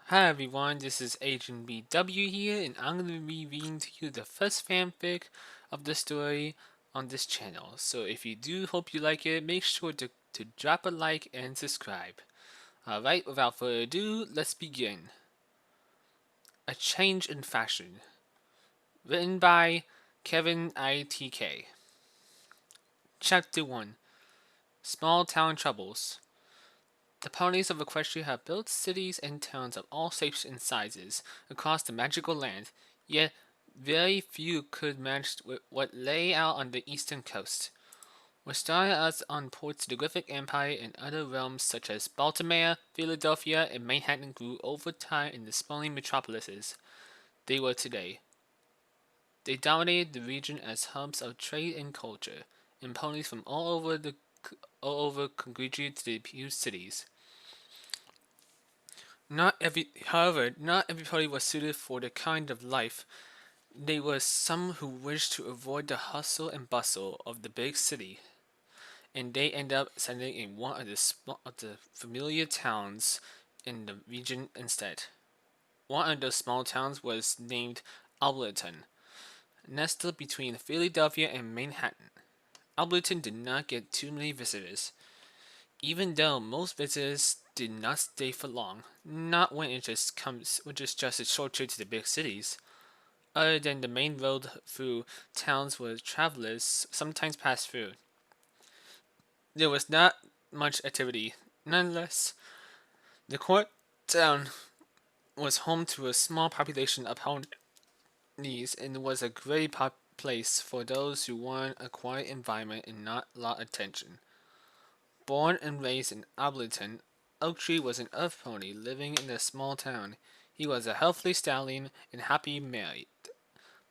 Hi everyone, this is Agent BW here, and I'm going to be reading to you the first fanfic of the story on this channel. So if you do hope you like it, make sure to drop a like and subscribe. Alright, without further ado, let's begin. A Change in Fashion. Written by Kevin ITK. Chapter 1. Small Town Troubles. The ponies of Equestria have built cities and towns of all shapes and sizes across the magical land, yet very few could match what lay out on the eastern coast. What started us on ports to the Glyphic Empire and other realms such as Baltimore, Philadelphia, and Manhattan grew over time in the sprawling metropolises they were today. They dominated the region as hubs of trade and culture, and ponies from all over congregated to the huge cities. Not everybody was suited for the kind of life. There were some who wished to avoid the hustle and bustle of the big city, and they ended up settling in one of the familiar towns in the region instead. One of those small towns was named Albleton, nestled between Philadelphia and Manhattan. Albleton did not get too many visitors, even though most visitors did not stay for long. Not when it just comes, which is just a short trip to the big cities. Other than the main road through towns where travelers sometimes passed through, there was not much activity. Nonetheless, the court town was home to a small population of ponies and was a great place for those who wanted a quiet environment and not a lot of attention. Born and raised in Ableton, Oaktree was an earth pony living in a small town. He was a healthy stallion and happy married.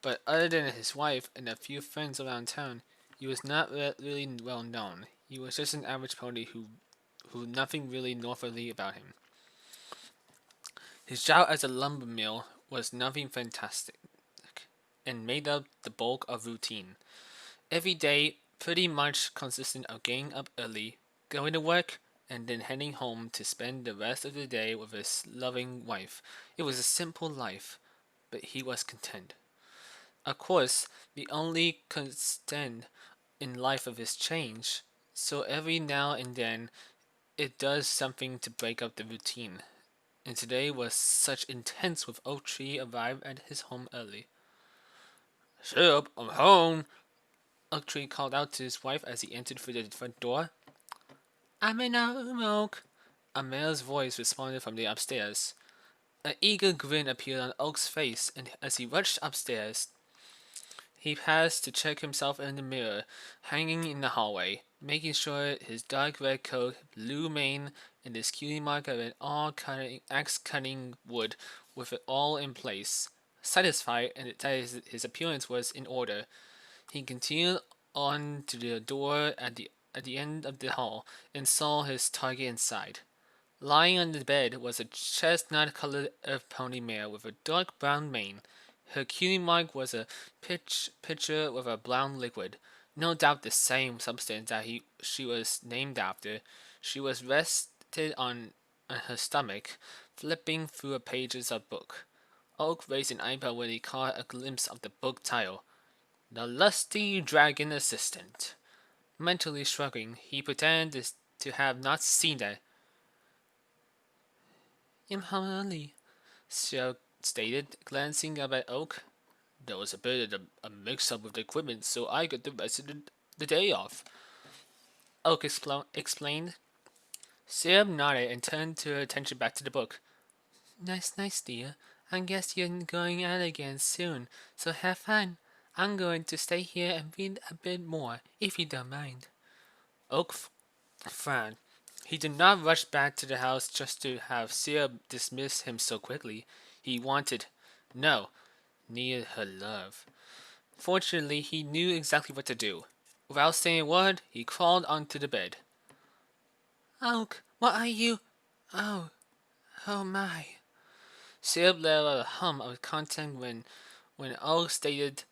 But other than his wife and a few friends around town, he was not really well known. He was just an average pony who nothing really noteworthy about him. His job as a lumber mill was nothing fantastic, and made up the bulk of routine. Every day pretty much consisted of getting up early, going to work, and then heading home to spend the rest of the day with his loving wife. It was a simple life, but he was content. Of course, the only constant in life of his change, so every now and then it does something to break up the routine. And today was such intense with Oak Tree arrived at his home early. Shut I'm home, Oak Tree called out to his wife as he entered through the front door. I'm in home, Oak. A male's voice responded from the upstairs. An eager grin appeared on Oak's face, and as he rushed upstairs, he paused to check himself in the mirror hanging in the hallway, making sure his dark red coat, blue mane, and his cutie mark of an axe cutting wood with it all in place. Satisfied that his appearance was in order, he continued on to the door at the end of the hall and saw his target inside. Lying on the bed was a chestnut-colored earth pony mare with a dark brown mane. Her cutie mark was a pitcher with a brown liquid, no doubt the same substance that she was named after. She was rested on her stomach, flipping through the pages of book. Oak raised an eyebrow when he caught a glimpse of the book title, The Lusty Dragon Assistant. Mentally shrugging, he pretended to have not seen it. Imhali, Xiao stated, glancing up at Oak. There was a bit of a mix-up with the equipment, so I got the rest of the day off. Oak explained. Sam nodded and turned her attention back to the book. Nice, dear. I guess you're going out again soon, so have fun. I'm going to stay here and read a bit more, if you don't mind. Oak frowned. He did not rush back to the house just to have Sia dismiss him so quickly. He wanted, no, needed her love. Fortunately, he knew exactly what to do. Without saying a word, he crawled onto the bed. Oak, what are you? Oh, oh my. Sia let out a hum of content when Oak started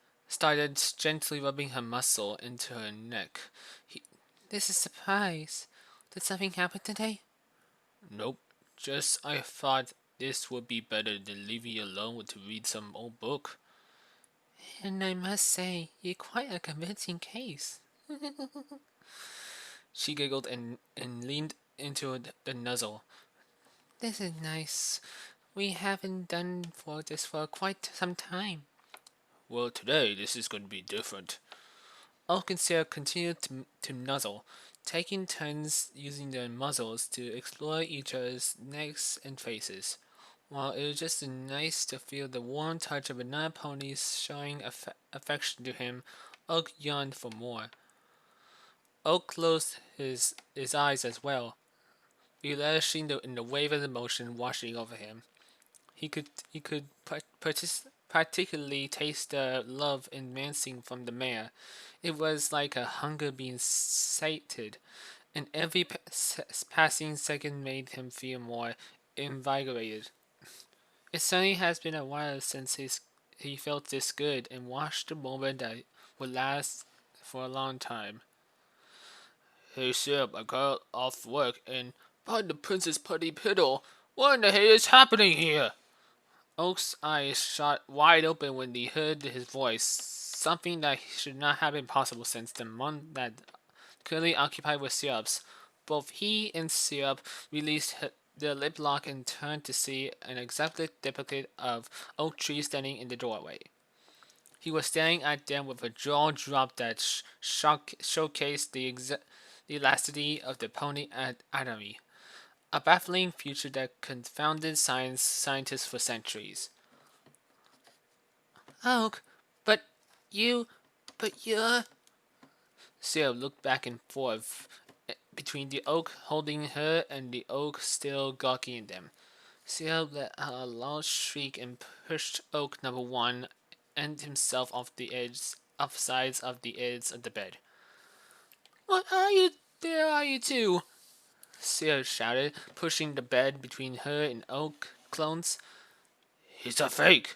gently rubbing her muscle into her neck. He, this is a surprise. Did something happen today? Nope. Just I thought This would be better than leaving you alone to read some old book. And I must say, you're quite a convincing case. She giggled and leaned into the nuzzle. This is nice. We haven't done for this for quite some time. Well, today this is going to be different. Oak and Sarah continued to nuzzle, taking turns using their muzzles to explore each other's necks and faces. While it was just nice to feel the warm touch of another pony showing affection to him, Oak yearned for more. Oak closed his eyes as well, relishing in the wave of emotion washing over him. He could particularly taste the love advancing from the mare. It was like a hunger being sated, and every passing second made him feel more invigorated. It certainly has been a while since he felt this good and watched the moment that would last for a long time. Hey Sam, I got off work and find the Princess Putty Piddle. What in the hell is happening here? Oak's eyes shot wide open when he heard his voice, something that should not have been possible since the month that clearly occupied with Syrups. Both he and Syrup released their lip lock and turned to see an exact duplicate of Oak Tree standing in the doorway. He was staring at them with a jaw drop that showcased the elasticity of the pony anatomy, a baffling feature that confounded scientists for centuries. Oak, but you, but you're. Syrup looked back and forth between the oak holding her and the oak still gawking at them. Syrup let out a loud shriek and pushed Oak number one and himself off the sides of the edge of the bed. What are you? There are you two? Syrup shouted, pushing the bed between her and Oak clones. He's a fake!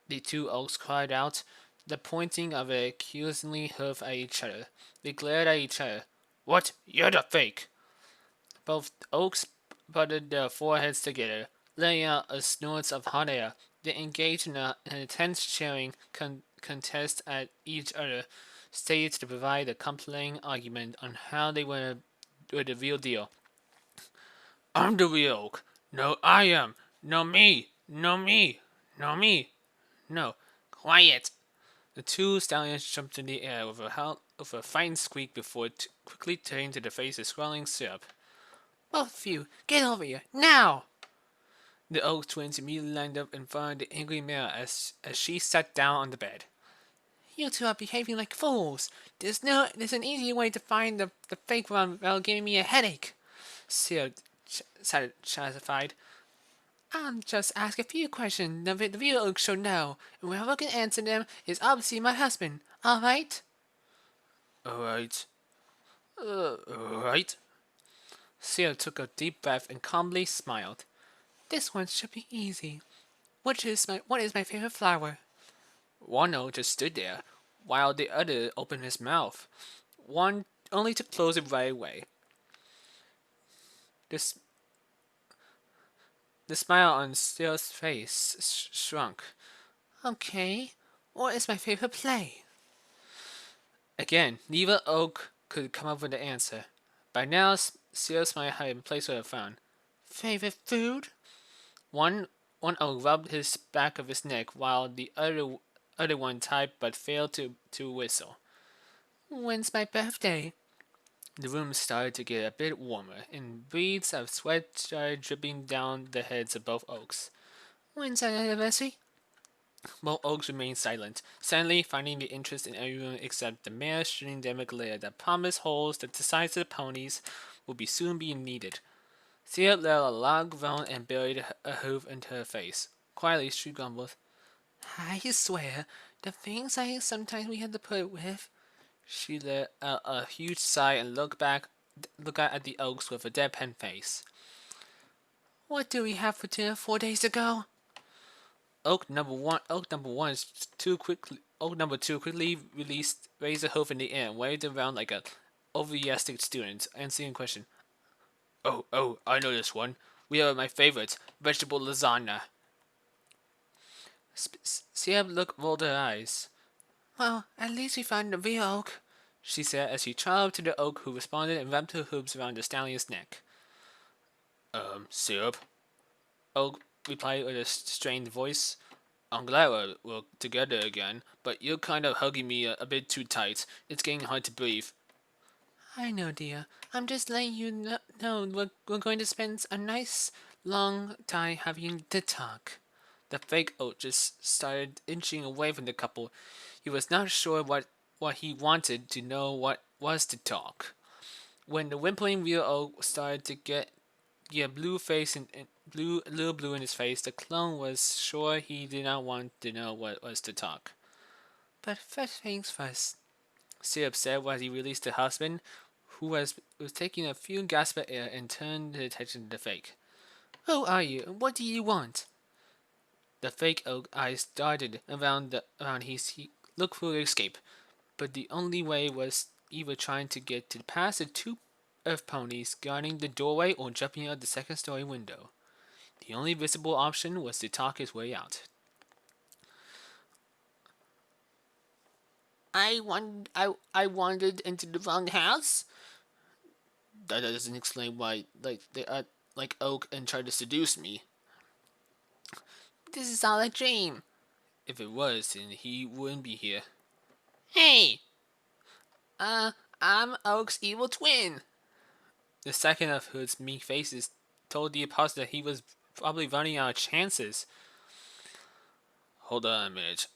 The two oaks cried out, the pointing of it accusingly hoof at each other. They glared at each other. What? You're the fake! Both oaks butted their foreheads together, letting out a snort of hot air. They engaged in an intense cheering contest at each other, staged to provide a compelling argument on how they were the real deal. I'm the real oak. No, I am. No, me. No, me. No, me. No. Quiet. The two stallions jumped in the air with a fine squeak before quickly turning to the face of swirling Syrup. Both of you, get over here now! The oak twins immediately lined up in front of the angry mare as she sat down on the bed. You two are behaving like fools. There's an easy way to find the fake one without giving me a headache. Syrup satisfied. I'll just ask a few questions the real oak should know, and whoever can answer them is obviously my husband. All right? Alright. Alright. Syrup took a deep breath and calmly smiled. This one should be easy. What is my favorite flower? One oak just stood there, while the other opened his mouth. One only to close it right away. The, the smile on Syrup's face shrunk. Okay. What is my favorite play? Again, neither oak could come up with an answer. By now, Syrup's mind had been placed with a frown. Favorite food? One one oak rubbed his back of his neck while the other one typed but failed to whistle. When's my birthday? The room started to get a bit warmer, and beads of sweat started dripping down the heads of both oaks. When's our anniversary? Both oaks remained silent, suddenly finding the interest in everyone except the mare shooting them a glare that promised holes the size of the ponies would be soon be needed. Thea let a loud groan and buried a hoof into her face. Quietly, she grumbled. I swear, the things I sometimes we have to put up with. She let out a huge sigh and looked out at the oaks with a deadpan face. What do we have for dinner 4 days ago? Oak number two quickly raised a hoof in the air and waved around like a overreacting student, answering a question. Oh, I know this one. We are my favorite vegetable lasagna. Syrup rolled her eyes. Well, at least we found the real oak, She said as she trotted up to the oak, who responded and wrapped her hooves around the stallion's neck. Syrup? Oak replied with a strained voice. I'm glad we're together again, but you're kind of hugging me a bit too tight. It's getting hard to breathe. I know, dear. I'm just letting you know we're going to spend a nice long time having the talk. The fake oak just started inching away from the couple. He was not sure what he wanted to know what was to talk. When the whimpering real oak started to get blue face and blue a little blue in his face, the clone was sure he did not want to know what was to talk. But first things first. Syrup said as he released the husband, who was taking a few gasps of air and turned his attention to the fake. Who are you and what do you want? The fake oak eyes darted around he looked for escape, but the only way was either trying to get to past the two earth ponies guarding the doorway or jumping out the second story window. The only visible option was to talk his way out. I wandered into the wrong house. That doesn't explain why they act like oak and tried to seduce me. This is all a dream. If it was, then he wouldn't be here. Hey! I'm Oak's evil twin. The second of Hood's meek faces told the imposter that he was probably running out of chances. Hold on a minute,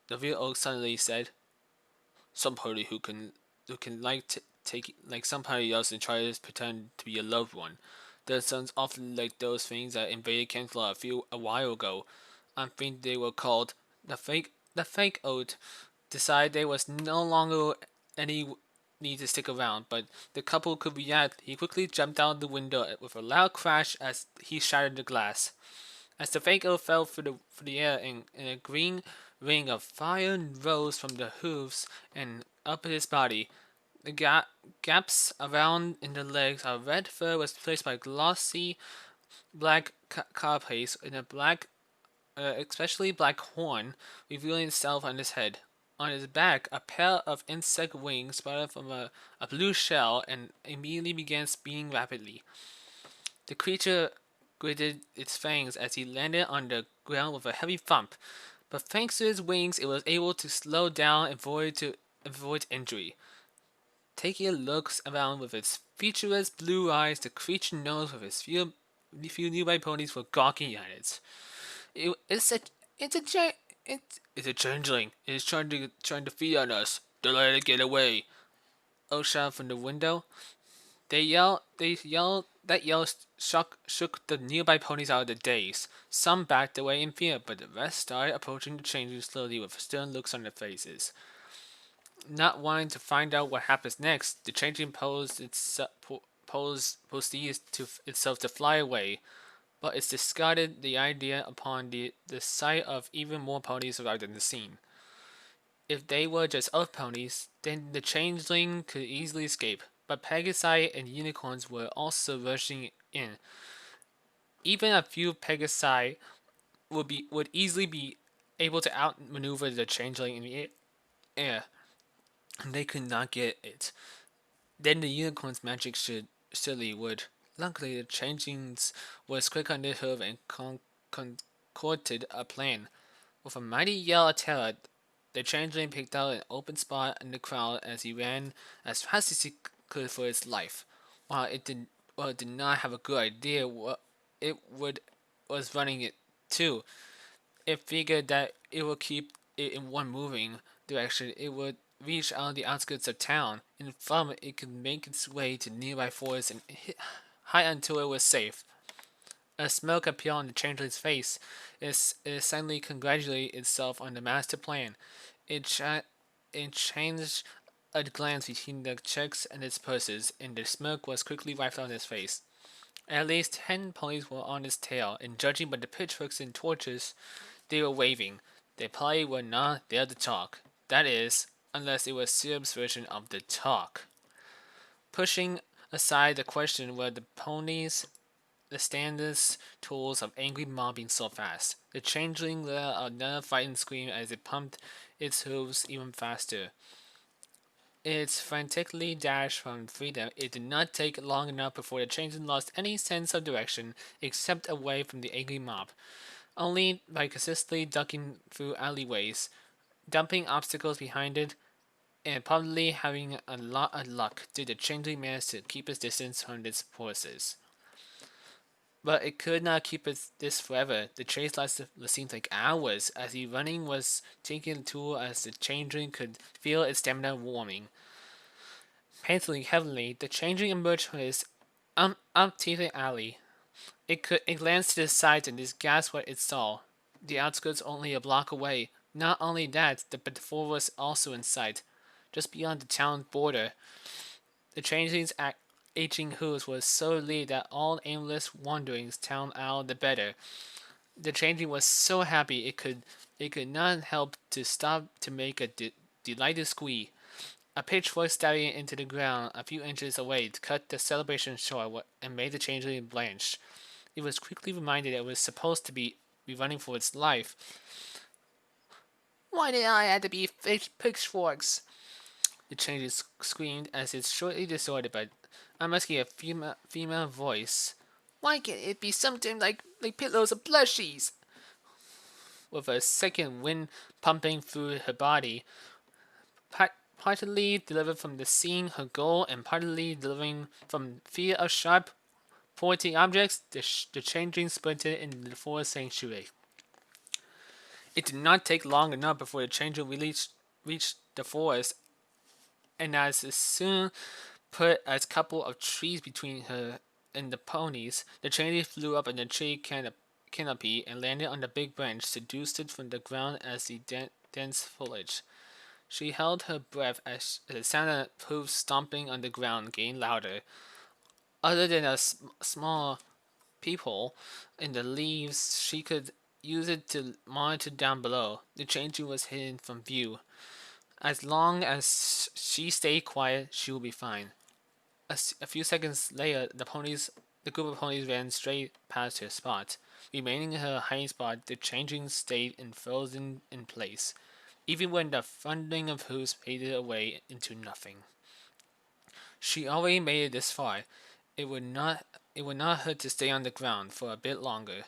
the real Oak suddenly said. Somebody who can take like somebody else and try to pretend to be a loved one. That sounds awfully like those things that invaded Cancela a while ago. I think they were called the fake oath. Decided there was no longer any need to stick around, but the couple could react. He quickly jumped out the window with a loud crash as he shattered the glass. As the fake oak fell through the air in a green ring of fire rose from the hooves and up his body. The gaps around in the legs of red fur was replaced by glossy black carapace and a especially black horn, revealing itself on his head. On his back, a pair of insect wings sprouted from a blue shell and immediately began spinning rapidly. The creature gritted its fangs as he landed on the ground with a heavy thump, but thanks to his wings, it was able to slow down and avoid injury. Taking a look around with its featureless blue eyes, the creature knows with his few nearby ponies were gawking at it. It's a it's a changeling. It is trying to feed on us. Don't let it get away. Oh, shouted from the window. They yelled. That yell shook the nearby ponies out of their daze. Some backed away in fear, but the rest started approaching the changeling slowly with stern looks on their faces. Not wanting to find out what happens next, the changeling proceeds to itself to fly away, but it discarded the idea upon the sight of even more ponies arrived in the scene. If they were just earth ponies, then the changeling could easily escape, but Pegasi and unicorns were also rushing in. Even a few Pegasi would easily be able to outmaneuver the changeling in the air, and they could not get it. Then the unicorn's magic surely would. Luckily, the changelings was quick on their hoof and concocted a plan. With a mighty yell of terror, the changeling picked out an open spot in the crowd as he ran as fast as he could for its life. While it did not have a good idea what it was running it to, it figured that it would keep it in one moving direction. It would reach out the outskirts of town, and from it, it could make its way to nearby forests and hide until it was safe. A smirk appeared on the changeling's face. It silently congratulated itself on the master plan. It changed a glance between the checks and its purses, and the smirk was quickly wiped on his face. At least 10 ponies were on his tail, and judging by the pitchforks and torches they were waving, they probably were not there to talk. That is, unless it was Syrup's version of the talk. Pushing aside the question whether the ponies the standards tools of angry mobbing so fast. The changeling let out another frightened scream as it pumped its hooves even faster. Its frantically dash from freedom. It did not take long enough before the changeling lost any sense of direction except away from the angry mob. Only by consistently ducking through alleyways, dumping obstacles behind it, and probably having a lot of luck did the changeling manage to keep its distance from its forces. But it could not keep this forever. The chase lasted seemed like hours, as the running was taking a toll as the changeling could feel its stamina warming. Panting heavily, the changeling emerged from his untethered alley. It glanced to the sides and gasped what it saw. The outskirts only a block away. Not only that, but the fort was also in sight, just beyond the town border. The changeling's aging hooves were so lead that all aimless wanderings town out the better. The changeling was so happy it could not help to stop to make a delighted squeak. A pitchfork stabbing into the ground a few inches away cut the celebration short and made the changeling blanch. It was quickly reminded that it was supposed to be running for its life. Why did I have to be pitchforks? The changeling screamed as it shortly distorted by a musky female voice. Why can't it be something like pillows or plushies? With a second wind pumping through her body, partly delivered from the seeing her goal and partly delivering from fear of sharp, pointing objects, the changing sprinted into the forest sanctuary. It did not take long enough before the changeling reached the forest, and as it soon put a couple of trees between her and the ponies, the changeling flew up in the tree canopy and landed on the big branch, seduced from the ground as the dense foliage. She held her breath as the sound of hooves stomping on the ground gained louder. Other than a small peephole in the leaves, she could use it to monitor down below. The changeling was hidden from view. As long as she stayed quiet, she would be fine. A few seconds later, the group of ponies ran straight past her spot. Remaining in her hiding spot, the changeling stayed frozen in place, even when the thundering of hooves faded away into nothing. She already made it this far. It would not hurt to stay on the ground for a bit longer.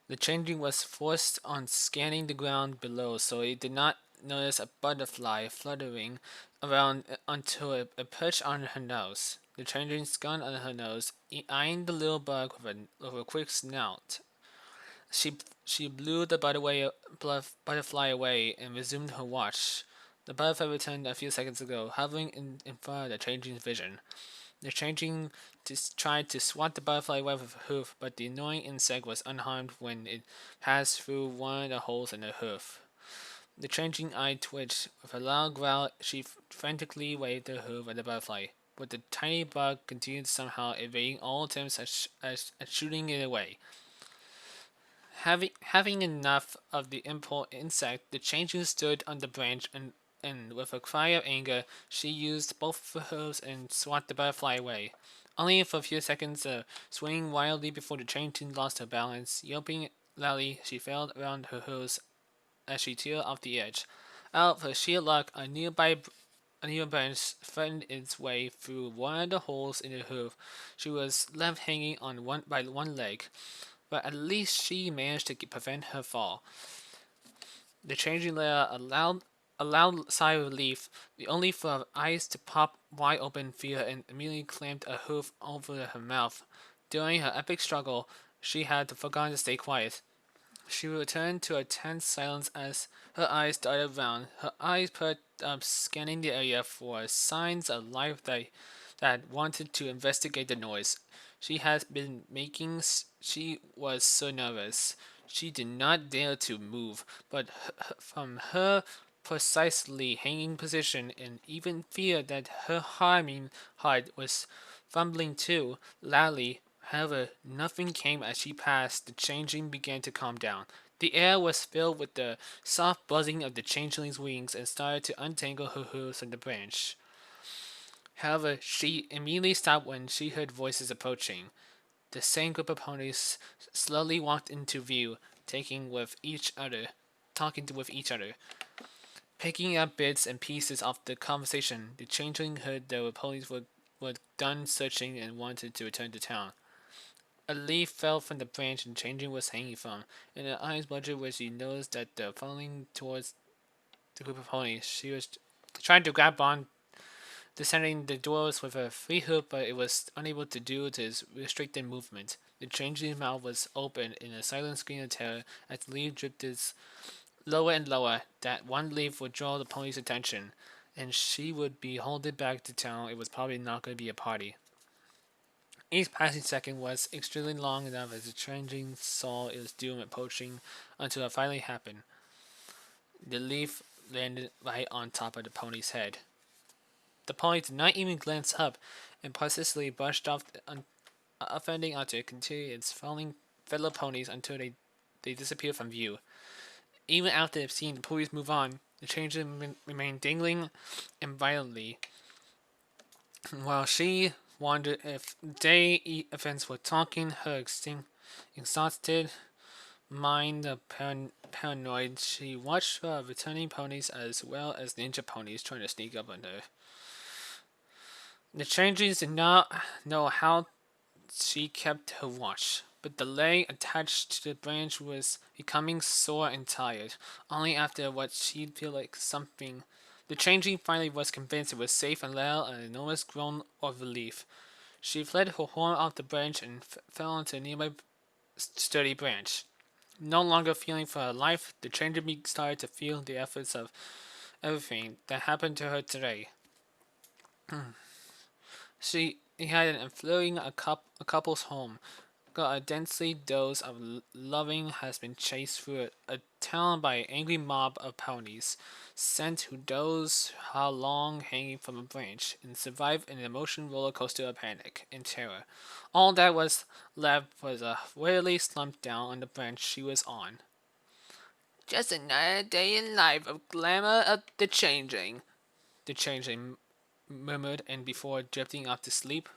The changeling was forced on scanning the ground below, so it did not notice a butterfly fluttering around until it perched on her nose. The changeling scanned on her nose, eyeing the little bug with a quick snout. She blew the butterfly away and resumed her watch. The butterfly returned a few seconds ago, hovering in front of the changeling's vision. The changeling tried to swat the butterfly away with a hoof, but the annoying insect was unharmed when it passed through one of the holes in her hoof. The changeling eye twitched. With a loud growl, she frantically waved her hoof at the butterfly, but the tiny bug continued somehow evading all attempts at shooting it away. Having enough of the impulse insect, the changeling stood on the branch and with a cry of anger, she used both her hooves and swat the butterfly away. Only for a few seconds, swinging wildly before the changeling lost her balance. Yelping loudly, she fell around her hooves as she teetered off the edge. Out of sheer luck, a nearby branch threatened its way through one of the holes in her hoof. She was left hanging on by one leg, but at least she managed to prevent her fall. The changeling let out a loud sigh of relief, only for her eyes to pop wide open in fear and immediately clamped a hoof over her mouth. During her epic struggle, she had forgotten to stay quiet. She returned to a tense silence as her eyes darted round, her eyes perked up, scanning the area for signs of life that wanted to investigate the noise she had been making. She was so nervous. She did not dare to move, but from her precisely hanging position and even feared that her harming heart was fumbling too loudly. However, nothing came as she passed. The changeling began to calm down. The air was filled with the soft buzzing of the changeling's wings and started to untangle her hooves from the branch. However, she immediately stopped when she heard voices approaching. The same group of ponies slowly walked into view, taking with each other, talking with each other. Picking up bits and pieces of the conversation, the changeling heard the ponies were done searching and wanted to return to town. A leaf fell from the branch and Changing was hanging from, and her eyes bludgered when she noticed that the falling towards the group of ponies. She was trying to grab on, descending the doors with her free hook, but it was unable to do its restricted movement. The changeling's mouth was open in a silent scream of terror as the leaf drifted lower and lower. That one leaf would draw the pony's attention, and she would be hauled back to town. It was probably not going to be a party. Each passing second was extremely long enough as the changeling saw its doom approaching until it finally happened. The leaf landed right on top of the pony's head. The pony did not even glance up and persistently brushed off the offending otter, continuing its following fellow ponies until they disappeared from view. Even after seeing the ponies move on, the changeling remained dangling and violently, while she wondered if day events were talking. Her exhausted mind paranoid. She watched for returning ponies as well as ninja ponies trying to sneak up on her. The changelings did not know how she kept her watch, but the leg attached to the branch was becoming sore and tired. Only after what she'd feel like something, the changeling finally was convinced it was safe and let out an enormous groan of relief. She fled her horn off the branch and fell onto a nearby sturdy branch. No longer feeling for her life, the changeling started to feel the efforts of everything that happened to her today. She had an fleeing a couple's home, got a densely dose of loving has been chased through a town by an angry mob of ponies, sent who knows how long hanging from a branch, and survived an emotion roller coaster of panic and terror. All that was left was a wearily slumped down on the branch she was on. Just another day in life of glamour of the changing, the changeling murmured, and before drifting off to sleep,